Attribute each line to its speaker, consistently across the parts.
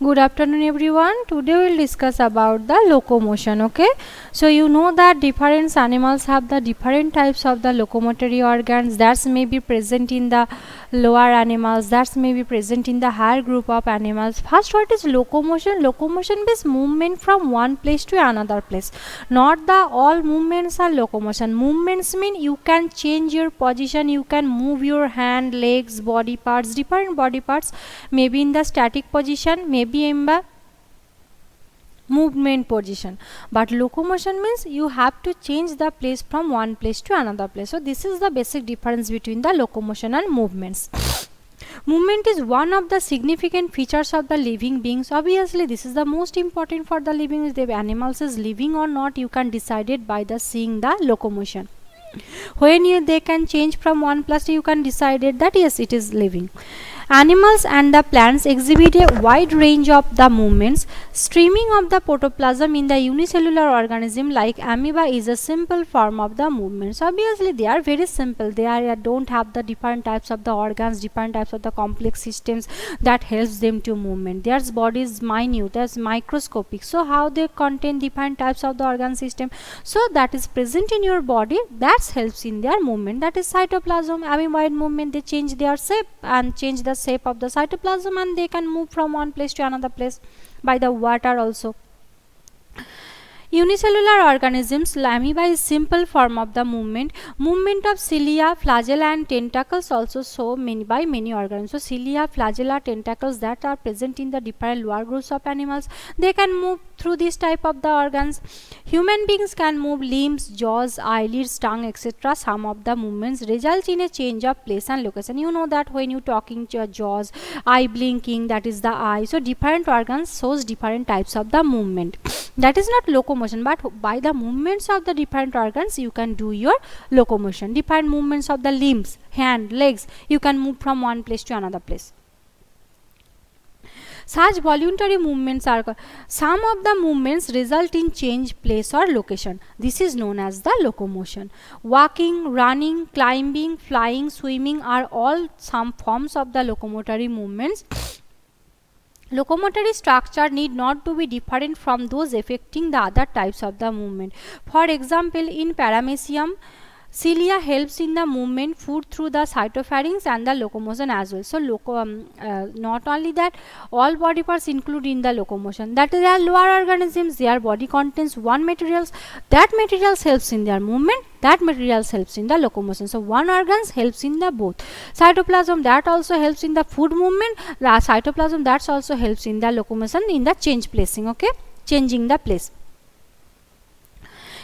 Speaker 1: Good afternoon everyone. Today we will discuss about the locomotion. Okay, so you know that different animals have the different types of the locomotory organs that may be present in the lower animals, that may be present in the higher group of animals. First, what is locomotion? Locomotion means movement from one place to another place. Not the all movements are locomotion. Movements mean you can change your position, you can move your hand, legs, body parts, different body parts, maybe in the static position, maybe in the movement position. But locomotion means you have to change the place from one place to another place. So this is the basic difference between the locomotion and movements. Movement is one of the significant features of the living beings. Obviously this is the most important for the living. If the animals is living or not, you can decide it by the seeing the locomotion. When they can change from one place, you can decide it that yes, it is living. Animals and the plants exhibit a wide range of the movements. Streaming of the protoplasm in the unicellular organism like amoeba is a simple form of the movements. Obviously they are very simple. They don't have the different types of the organs, different types of the complex systems that helps them to movement. Their body is minute, as microscopic. So how they contain different types of the organ system, so that is present in your body, that helps in their movement. That is cytoplasm, amoeboid movement. They change their shape and change the shape of the cytoplasm, and they can move from one place to another place by the water also. Unicellular organisms, amoeba is simple form of the movement. Movement of cilia, flagella and tentacles also show by many organs. So cilia, flagella, tentacles that are present in the different lower groups of animals, they can move through this type of the organs. Human beings can move limbs, jaws, eyelids, tongue, etc. Some of the movements result in a change of place and location. You know that when you talking to your jaws, eye blinking, that is the eye. So different organs shows different types of the movement. That is not locomotion, but by the movements of the different organs you can do your locomotion. Different movements of the limbs, hand, legs, you can move from one place to another place. Such voluntary movements are, some of the movements result in change place or location. This is known as the locomotion. Walking, running, climbing, flying, swimming are all some forms of the locomotory movements. Locomotory structure need not to be different from those affecting the other types of the movement. For example, in paramecium, cilia helps in the movement food through the cytopharynx and the locomotion as well. So not only that, all body parts include in the locomotion. That is, their lower organisms, their body contains one materials, that materials helps in their movement, that materials helps in the locomotion. So one organs helps in the both. Cytoplasm that also helps in the food movement, the cytoplasm that also helps in the locomotion, in the change placing. Okay, changing the place.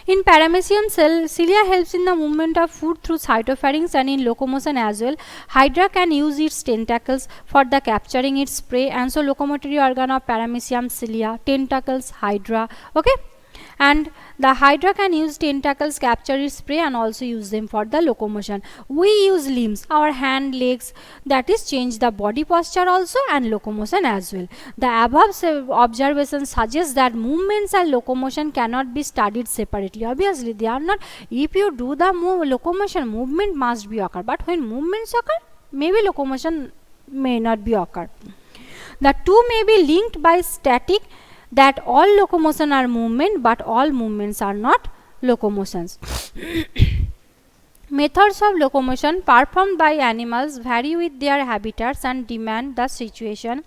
Speaker 1: In paramecium, cilia helps in the movement of food through cytopharynx and in locomotion as well. Hydra can use its tentacles for the capturing its prey, and so locomotory organ of paramecium, cilia, tentacles, hydra. Okay, and the hydra can use tentacles, capture its prey, and also use them for the locomotion. We use limbs, our hand, legs, that is change the body posture also and locomotion as well. The above observations suggest that movements and locomotion cannot be studied separately. Obviously they are not. If you do the locomotion, movement must be occur, but when movements occur, maybe locomotion may not be occur. The two may be linked by static, that all locomotion are movement, but all movements are not locomotions. Methods of locomotion performed by animals vary with their habitats and demand the situation.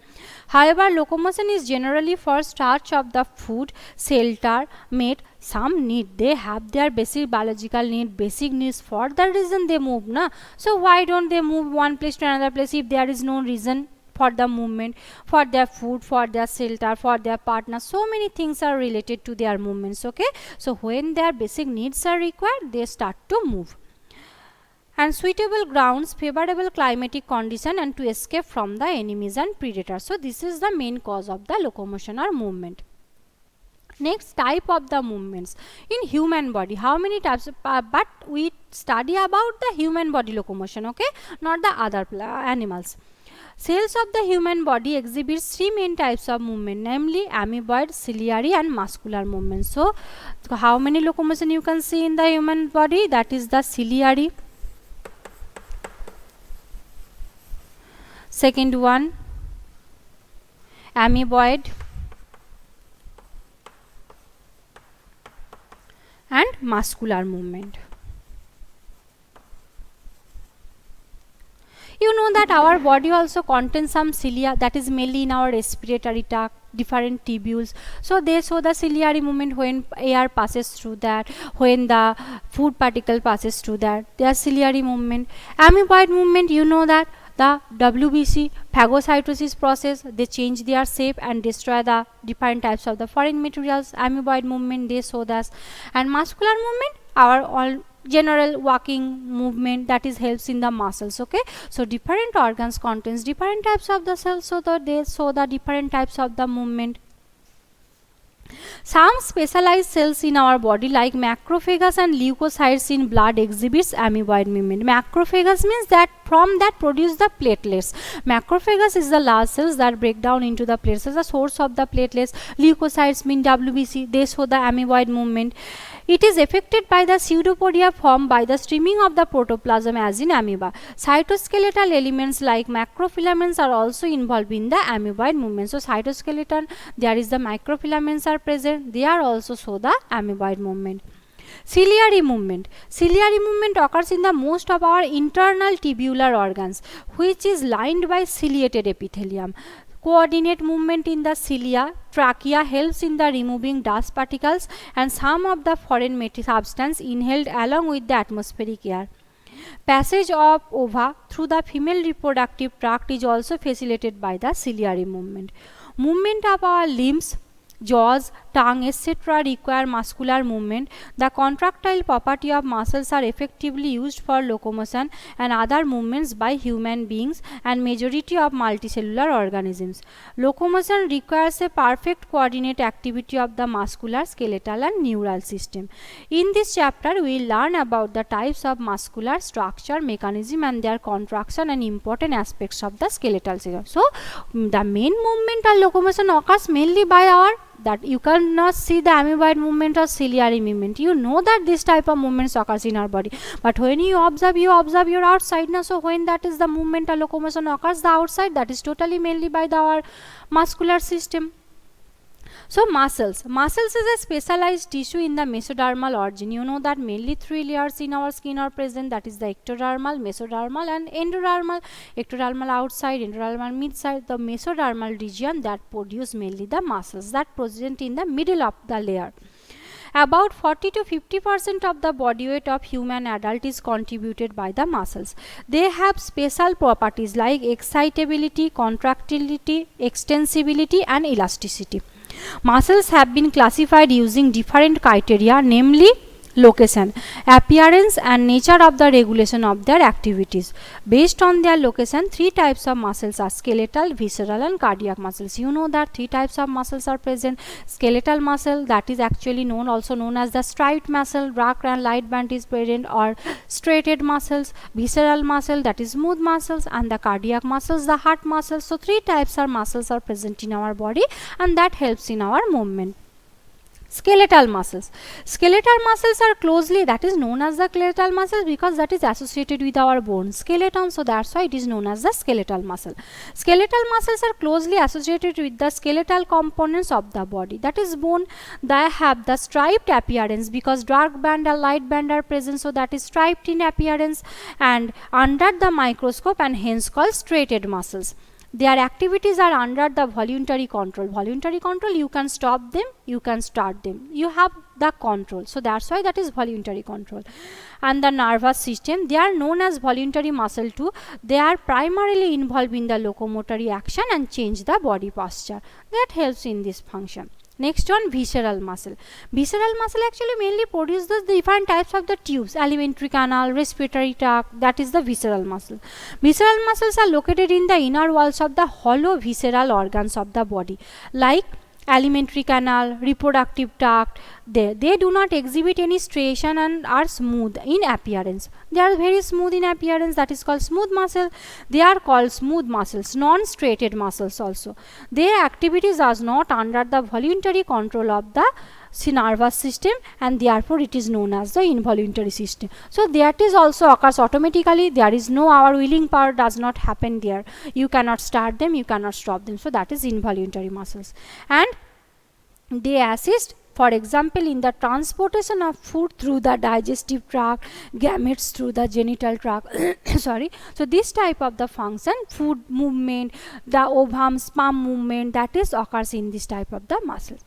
Speaker 1: However, locomotion is generally for starch of the food, shelter, mate. Some need, they have their basic biological need, basic needs, for that reason they move, na? So why don't they move one place to another place if there is no reason for the movement? For their food, for their shelter, for their partner, so many things are related to their movements. Okay, so when their basic needs are required, they start to move. And suitable grounds, favorable climatic condition, and to escape from the enemies and predators. So this is the main cause of the locomotion or movement. Next type of the movements in human body. How many types? But we study about the human body locomotion. Okay, not the other animals. Cells of the human body exhibits three main types of movement, namely amoeboid, ciliary, and muscular movement. So how many locomotion you can see in the human body? That is the ciliary. Second one, amoeboid and muscular movement. You know that our body also contains some cilia, that is mainly in our respiratory tract, different tubules. So they show the ciliary movement when air passes through that, when the food particle passes through that. Their ciliary movement. Amoeboid movement, you know that the WBC phagocytosis process, they change their shape and destroy the different types of the foreign materials. Amoeboid movement, they show that. And muscular movement, our all general walking movement, that is helps in the muscles. Okay, so different organs contains different types of the cells, so that they show the different types of the movement. Some specialized cells in our body like macrophages and leukocytes in blood exhibits amoeboid movement. Macrophages means that from that produce the platelets. Macrophages is the large cells that break down into the platelets as the source of the platelets. Leukocytes mean WBC, they show the amoeboid movement. It is affected by the pseudopodia formed by the streaming of the protoplasm as in amoeba. Cytoskeletal elements like macrofilaments are also involved in the amoeboid movement. So cytoskeleton, there is the microfilaments are present, they are also show the amoeboid movement. Ciliary movement. Ciliary movement occurs in the most of our internal tubular organs, which is lined by ciliated epithelium. Coordinate movement in the cilia, trachea helps in the removing dust particles and some of the foreign substance inhaled along with the atmospheric air. Passage of ova through the female reproductive tract is also facilitated by the ciliary movement. Movement of our limbs, jaws, tongue, etc. require muscular movement. The contractile property of muscles are effectively used for locomotion and other movements by human beings and majority of multicellular organisms. Locomotion requires a perfect coordinate activity of the muscular, skeletal and neural system. In this chapter, we will learn about the types of muscular structure, mechanism and their contraction and important aspects of the skeletal system. So, the main movement or locomotion occurs mainly by our, that you cannot see the amoeboid movement or ciliary movement. You know that this type of movements occurs in our body, but when you observe your outside now. So when that is the movement or locomotion occurs the outside, that is totally mainly by our muscular system. So muscles. Muscles is a specialized tissue in the mesodermal origin. You know that mainly 3 layers in our skin are present, that is the ectodermal, mesodermal and endodermal. Ectodermal outside, endodermal midside. The mesodermal region that produce mainly the muscles that present in the middle of the layer. About 40 to 50% of the body weight of human adult is contributed by the muscles. They have special properties like excitability, contractility, extensibility and elasticity. Muscles have been classified using different criteria, namely location, appearance and nature of the regulation of their activities. Based on their location, 3 types of muscles are skeletal, visceral and cardiac muscles. You know that 3 types of muscles are present. Skeletal muscle, that is actually also known as the striped muscle, dark and light band is present, or straighted muscles. Visceral muscle, that is smooth muscles, and the cardiac muscles, the heart muscles. So 3 types of muscles are present in our body and that helps in our movement. Skeletal muscles. Skeletal muscles are closely, that is known as the skeletal muscles because that is associated with our bone skeleton, so that's why it is known as the skeletal muscle. Skeletal muscles are closely associated with the skeletal components of the body, that is bone. They have the striped appearance because dark band and light band are present, so that is striped in appearance and under the microscope and hence called striated muscles. Their activities are under the voluntary control. Voluntary control, you can stop them, you can start them. You have the control. So that's why that is voluntary control. And the nervous system, they are known as voluntary muscle too. They are primarily involved in the locomotory action and change the body posture. That helps in this function. Next one, visceral muscle. Visceral muscle actually mainly produces the different types of the tubes, alimentary canal, respiratory tract, that is the visceral muscle. Visceral muscles are located in the inner walls of the hollow visceral organs of the body like alimentary canal, reproductive tract. They do not exhibit any striation and are smooth in appearance. They are very smooth in appearance, that is called smooth muscle. They are called smooth muscles, non-striated muscles also. Their activities are not under the voluntary control of the nervous system, and therefore it is known as the involuntary system. So that is also occurs automatically. There is no, our willing power does not happen there. You cannot start them, you cannot stop them. So that is involuntary muscles. And they assist, for example, in the transportation of food through the digestive tract, gametes through the genital tract. Sorry. So this type of the function, food movement, the ovum, sperm movement, that is occurs in this type of the muscle.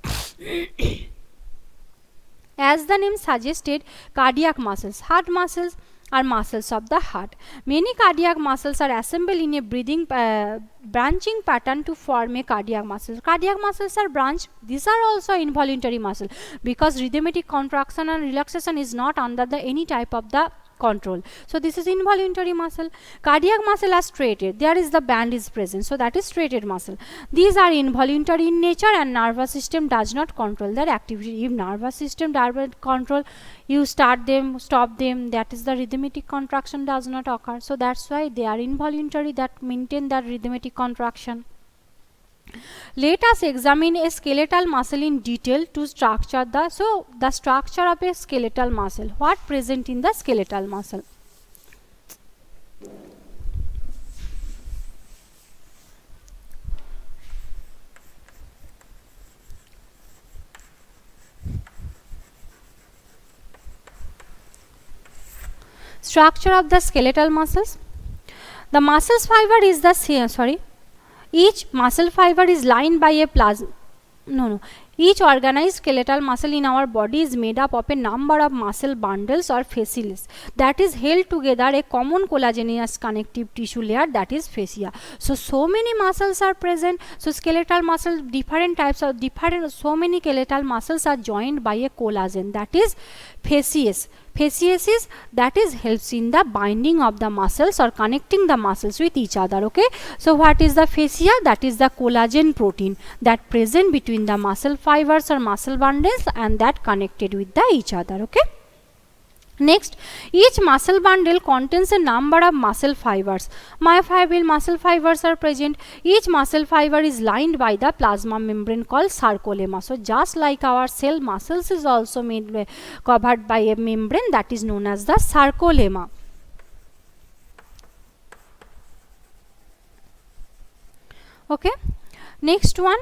Speaker 1: As the name suggested, cardiac muscles, heart muscles are muscles of the heart. Many cardiac muscles are assembled in a breathing branching pattern to form a cardiac muscle. Cardiac muscles are branched. These are also involuntary muscle, because rhythmic contraction and relaxation is not under the any type of the control. So this is involuntary muscle. Cardiac muscle are striated. There is the band is present. So that is striated muscle. These are involuntary in nature, and nervous system does not control their activity. If nervous system does not control, you start them, stop them, that is the rhythmic contraction does not occur. So that's why they are involuntary, that maintain that rhythmic contraction. Let us examine a skeletal muscle in detail to structure the structure of a skeletal muscle. What present in the skeletal muscle? Structure of the skeletal muscles. The muscles fiber is the each muscle fiber is lined by a Each organized skeletal muscle in our body is made up of a number of muscle bundles or fasciculus that is held together a common collagenous connective tissue layer, that is fascia. So many muscles are present. So skeletal muscle, different types of so many skeletal muscles are joined by a collagen, that is fascius. Fascius is that is helps in the binding of the muscles or connecting the muscles with each other. Okay. So what is the fascia? That is the collagen protein that present between the muscle fibers or muscle bundles and that connected with the each other. Okay. Next, each muscle bundle contains a number of muscle fibers. Myofibril muscle fibers are present. Each muscle fiber is lined by the plasma membrane called sarcolemma. So just like our cell, muscles is also covered by a membrane that is known as the sarcolemma. Okay. Next one,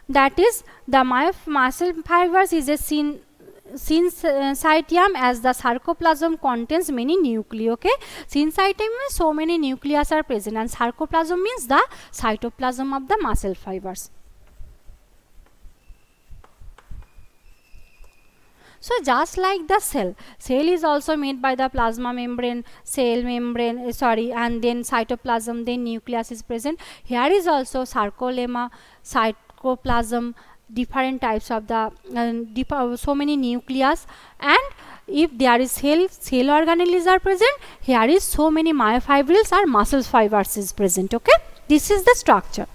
Speaker 1: that is the muscle fibers is a syncytium, as the sarcoplasm contains many nuclei. Okay. Syncytium means so many nuclei are present, and sarcoplasm means the cytoplasm of the muscle fibers. So just like the cell is also made by the plasma membrane, and then cytoplasm, then nucleus is present. Here is also sarcolemma, cytoplasm, different types of the so many nucleus, and if there is cell organelles are present, here is so many myofibrils or muscle fibers is present. Okay, this is the structure.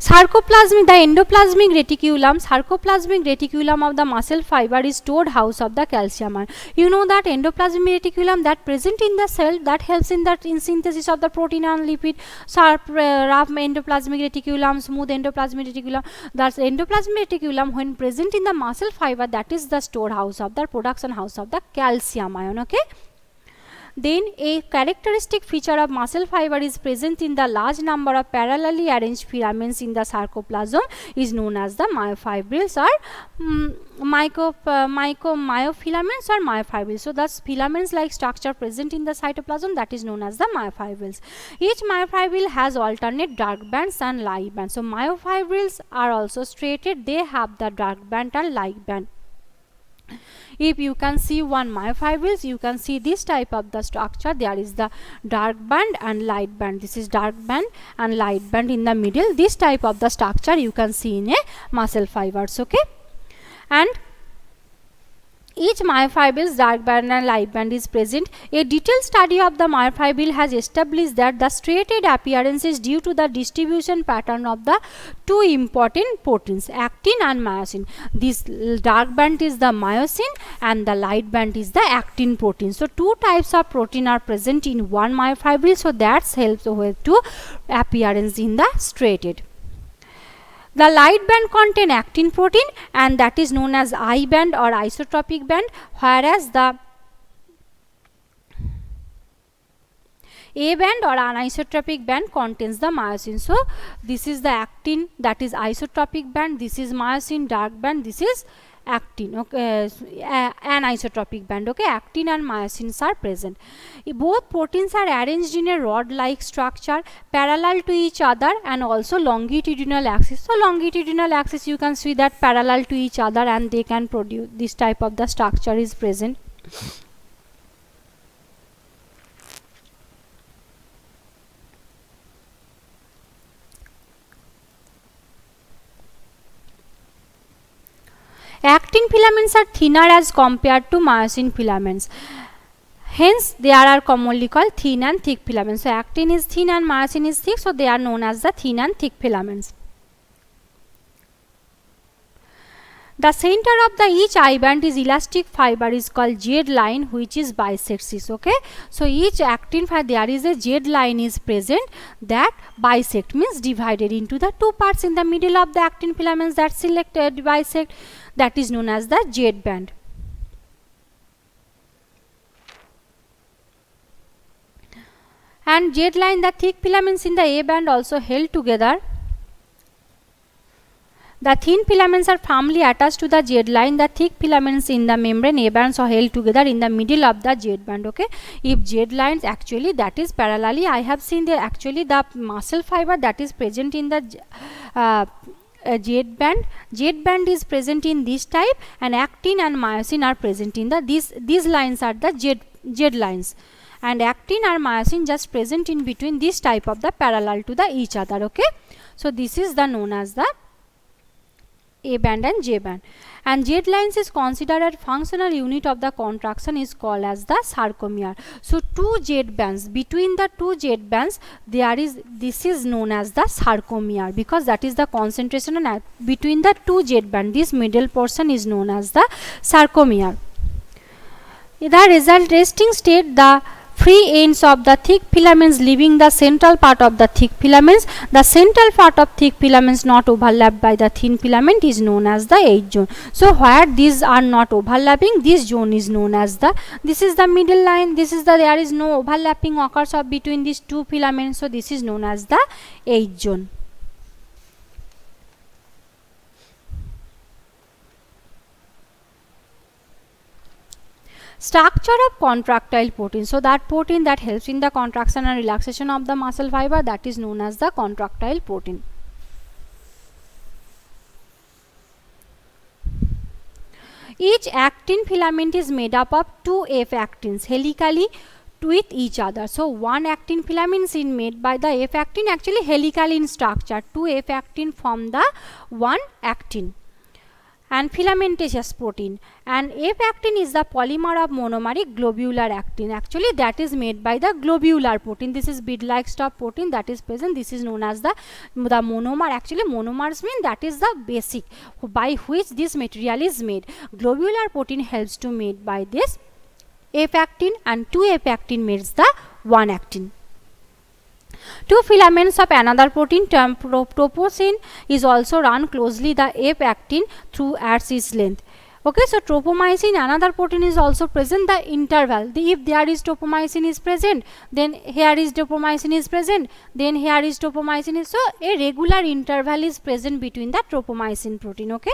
Speaker 1: Sarcoplasmic, the endoplasmic reticulum of the muscle fiber is stored house of the calcium ion. You know that endoplasmic reticulum that present in the cell that helps in synthesis of the protein and lipid. Sharp, rough endoplasmic reticulum, smooth endoplasmic reticulum. That's endoplasmic reticulum when present in the muscle fiber, that is the storehouse of the production house of the calcium ion. Okay. Then a characteristic feature of muscle fiber is present in the large number of parallelly arranged filaments in the sarcoplasm is known as the myofibrils or myofilaments or myofibrils. So thus filaments like structure present in the cytoplasm, that is known as the myofibrils. Each myofibril has alternate dark bands and light bands. So myofibrils are also striated, they have the dark band and light band. If you can see one myofibrils, you can see this type of the structure. There is the dark band and light band. This is dark band and light band in the middle. This type of the structure you can see in a muscle fibers. Okay, and Each myofibrils, dark band and light band is present. A detailed study of the myofibril has established that the striated appearance is due to the distribution pattern of the two important proteins, actin and myosin. This dark band is the myosin and the light band is the actin protein. So two types of protein are present in one myofibril, so that helps to appearance in the striated. The light band contain actin protein and that is known as I band or isotropic band, whereas the A band or anisotropic band contains the myosin. So this is the actin, that is isotropic band, this is myosin dark band, this is actin, okay, anisotropic band. Okay, actin and myosins are present. Both proteins are arranged in a rod like structure parallel to each other and also longitudinal axis. So longitudinal axis, you can see that parallel to each other and they can produce this type of the structure is present. Actin filaments are thinner as compared to myosin filaments. Hence, they are commonly called thin and thick filaments. So, actin is thin and myosin is thick. So, they are known as the thin and thick filaments. The center of the each I band is elastic fiber is called Z line, which is bisects this. Okay, so each actin fiber there is a Z line is present that bisect means divided into the two parts in the middle of the actin filaments that selected bisect, that is known as the Z band. And Z line, the thick filaments in the A band also held together. The thin filaments are firmly attached to the Z line. The thick filaments in the membrane A bands are held together in the middle of the Z band. Okay, if Z lines actually that is parallelly, I have seen the actually the muscle fiber that is present in the Z band is present in this type, and actin and myosin are present in the these lines are the Z lines, and actin or myosin just present in between this type of the parallel to the each other. Okay, so this is the known as the A band and J band, and Z lines is considered a functional unit of the contraction is called as the sarcomere. So two Z bands, between the two Z bands there is, this is known as the sarcomere, because that is the concentration and between the two Z band, this middle portion is known as the sarcomere. The result resting state, the free ends of the thick filaments leaving the central part of the thick filaments. The central part of thick filaments not overlapped by the thin filament is known as the H zone. So where these are not overlapping, this zone is known as the, this is the middle line, this is the, there is no overlapping occurs of between these two filaments, so this is known as the H zone. Structure of contractile protein. So that protein that helps in the contraction and relaxation of the muscle fiber, that is known as the contractile protein. Each actin filament is made up of two F actins helically with each other. So one actin filament is made by the F actin actually helically in structure. Two F actin form the one actin and filamentous protein, and F actin is the polymer of monomeric globular actin. Actually that is made by the globular protein. This is bead like stop protein that is present. This is known as the monomer. Actually monomers mean that is the basic by which this material is made. Globular protein helps to made by this F actin, and two F actin makes the one actin. Two filaments of another protein termed troposin is also run closely the F actin through at its length. Okay, so tropomyosin, another protein, is also present the interval. If there is tropomyosin is present, then here is tropomyosin is present, then here is tropomyosin is, so a regular interval is present between the tropomyosin protein. Okay,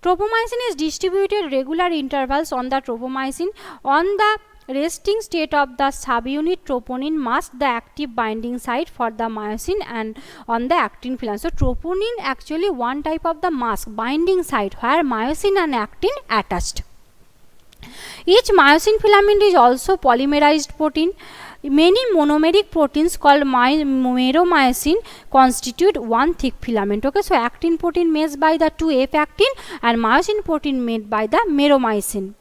Speaker 1: tropomyosin is distributed regular intervals on the tropomyosin. On the resting state of the subunit, troponin masks the active binding site for the myosin and on the actin filament. So troponin actually one type of the mask binding site where myosin and actin attached. Each myosin filament is also polymerized protein. Many monomeric proteins called meromycin constitute one thick filament. Okay, so actin protein made by the 2F actin and myosin protein made by the meromycin.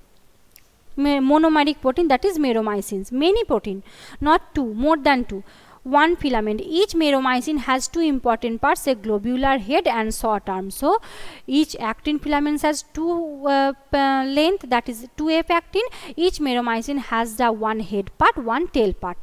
Speaker 1: Monomeric protein, that is meromycins. Many protein, not two, more than two. One filament. Each meromycin has two important parts, a globular head and short arm. So each actin filament has two length, that is 2F actin. Each meromycin has the one head part, one tail part.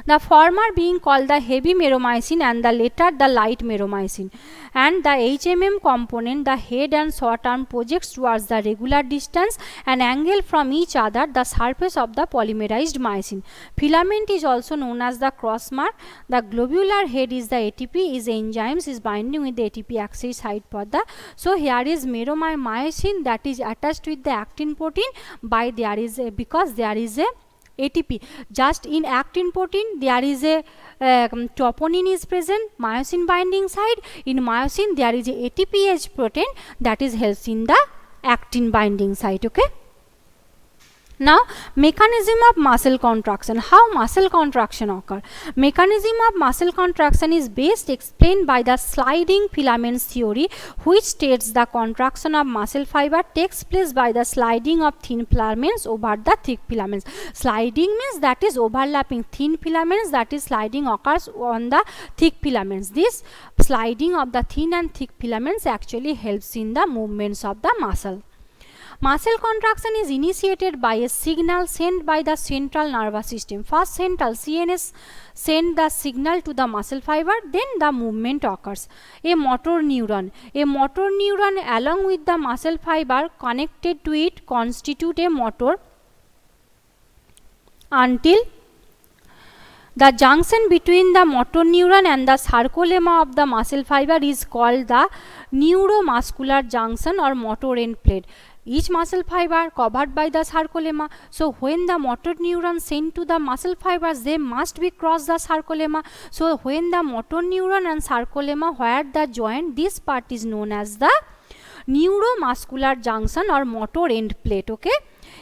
Speaker 1: The former being called the heavy meromycin and the latter the light meromycin. And the HMM component, the head and short arm, projects towards the regular distance and angle from each other the surface of the polymerized myosin. Filament is also known as the cross mark. The globular head is the ATP, is enzymes is binding with the ATP axis side the. So here is meromycin that is attached with the actin protein by there is a, because there is a ATP. Just in actin protein there is a troponin is present, myosin binding side. In myosin there is a ATPase protein that is helps in the actin binding site. Okay. Now, mechanism of muscle contraction. How muscle contraction occur? Mechanism of muscle contraction is best explained by the sliding filaments theory, which states the contraction of muscle fiber takes place by the sliding of thin filaments over the thick filaments. Sliding means that is overlapping thin filaments, that is sliding occurs on the thick filaments. This sliding of the thin and thick filaments actually helps in the movements of the muscle. Muscle contraction is initiated by a signal sent by the central nervous system. First central CNS send the signal to the muscle fiber, then the movement occurs. A motor neuron along with the muscle fiber connected to it constitute a motor until the junction between the motor neuron and the sarcolemma of the muscle fiber is called the neuromuscular junction or motor end plate. Each muscle fiber covered by the sarcolemma. So when the motor neuron sent to the muscle fibers, they must be cross the sarcolemma. So when the motor neuron and sarcolemma where the joint, this part is known as the neuromuscular junction or motor end plate. Okay.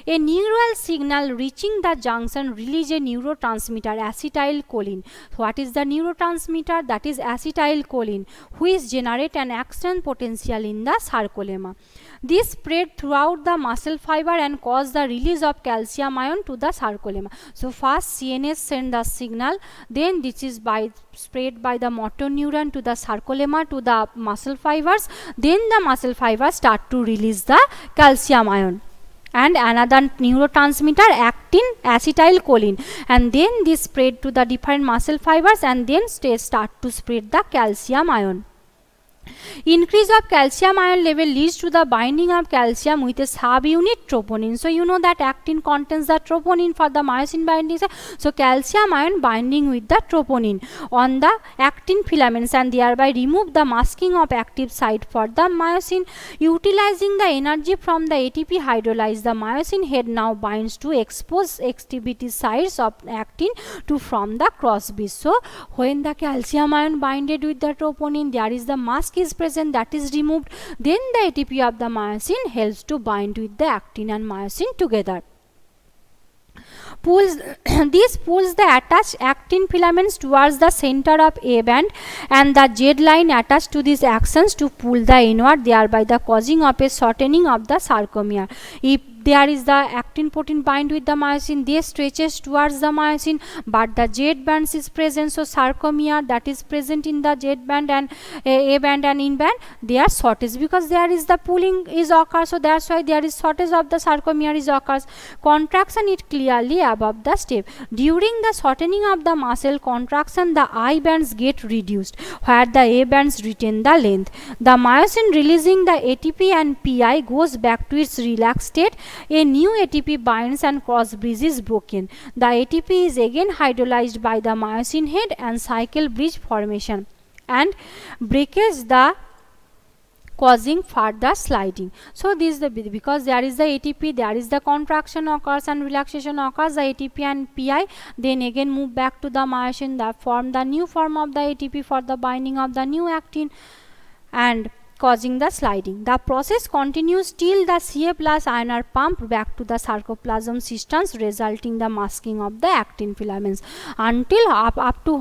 Speaker 1: A neural signal reaching the junction release a neurotransmitter acetylcholine. What is the neurotransmitter? That is acetylcholine, which generate an action potential in the sarcolemma. This spread throughout the muscle fiber and cause the release of calcium ion to the sarcolemma. So first CNS send the signal, then this is spread by the motor neuron to the sarcolemma to the muscle fibers, then the muscle fibers start to release the calcium ion and another neurotransmitter actin acetylcholine, and then this spread to the different muscle fibers and then start to spread the calcium ion. Increase of calcium ion level leads to the binding of calcium with a subunit troponin. So you know that actin contains the troponin for the myosin binding. So calcium ion binding with the troponin on the actin filaments and thereby remove the masking of active site for the myosin. Utilizing the energy from the ATP hydrolyze, the myosin head now binds to exposed activity sites of actin to form the cross bridge. So when the calcium ion binded with the troponin, there is the mask is present, that is removed, then the ATP of the myosin helps to bind with the actin and myosin together. This pulls the attached actin filaments towards the center of A band and the Z line attached to these actions to pull the inward, thereby the causing of a shortening of the sarcomere. If there is the actin protein bind with the myosin, they stretches towards the myosin, but the Z bands is present, so sarcomere that is present in the Z band and A band and in band, they are shortage because there is the pulling is occurs, so that's why there is shortage of the sarcomere is occurs. Contraction is clearly above the step. During the shortening of the muscle contraction, the I bands get reduced where the A bands retain the length. The myosin releasing the ATP and PI goes back to its relaxed state. A new ATP binds and cross bridge is broken. The ATP is again hydrolyzed by the myosin head and cycle bridge formation and breakage the causing further sliding. So this is the because there is the ATP, there is the contraction occurs and relaxation occurs, the ATP and PI then again move back to the myosin that form the new form of the ATP for the binding of the new actin and causing the sliding. The process continues till the Ca plus ion are pumped back to the sarcoplasm cisterns, resulting the masking of the actin filaments until up to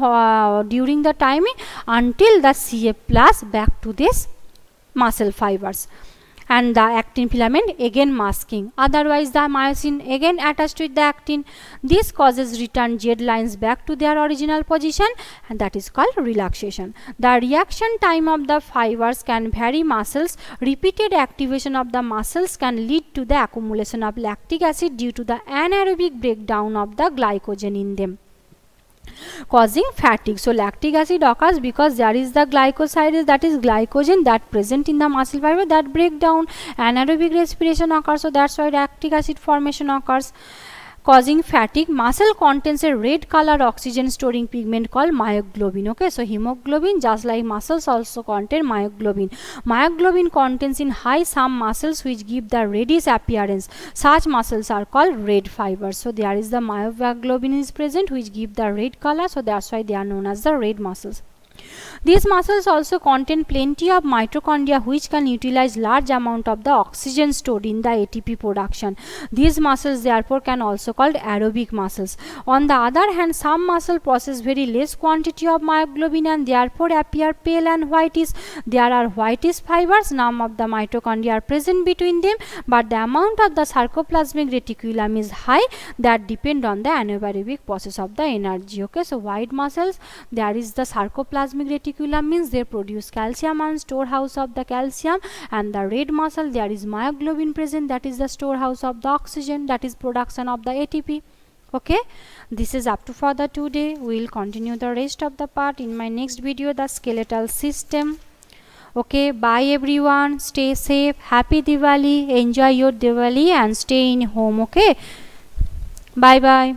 Speaker 1: during the timing until the Ca plus back to this muscle fibers, and the actin filament again masking, otherwise the myosin again attached with the actin. This causes return Z lines back to their original position, and that is called relaxation. The reaction time of the fibers can vary muscles. Repeated activation of the muscles can lead to the accumulation of lactic acid due to the anaerobic breakdown of the glycogen in them, causing fatigue. So lactic acid occurs because there is the glycoside, that is glycogen, that present in the muscle fiber, that break down. Anaerobic respiration occurs, so that's why lactic acid formation occurs, causing fatigue. Muscle contains a red color oxygen storing pigment called myoglobin. Okay, so hemoglobin, just like muscles, also contain myoglobin. Myoglobin contains in high some muscles which give the reddish appearance. Such muscles are called red fibers. So there is the myoglobin is present which give the red color, so that's why they are known as the red muscles. These muscles also contain plenty of mitochondria which can utilize large amount of the oxygen stored in the ATP production. These muscles therefore can also called aerobic muscles. On the other hand, some muscle possess very less quantity of myoglobin and therefore appear pale and whitish. There are whitish fibers, none of the mitochondria are present between them, but the amount of the sarcoplasmic reticulum is high, that depend on the anaerobic process of the energy. Okay, so white muscles, there is the sarcoplasmic reticulum, means they produce calcium and storehouse of the calcium, and the red muscle, there is myoglobin present, that is the storehouse of the oxygen, that is production of the ATP. Okay, this is up to for the today. We will continue the rest of the part in my next video, the skeletal system. Okay, bye everyone, stay safe, happy Diwali, enjoy your Diwali and stay in home. Okay, bye bye.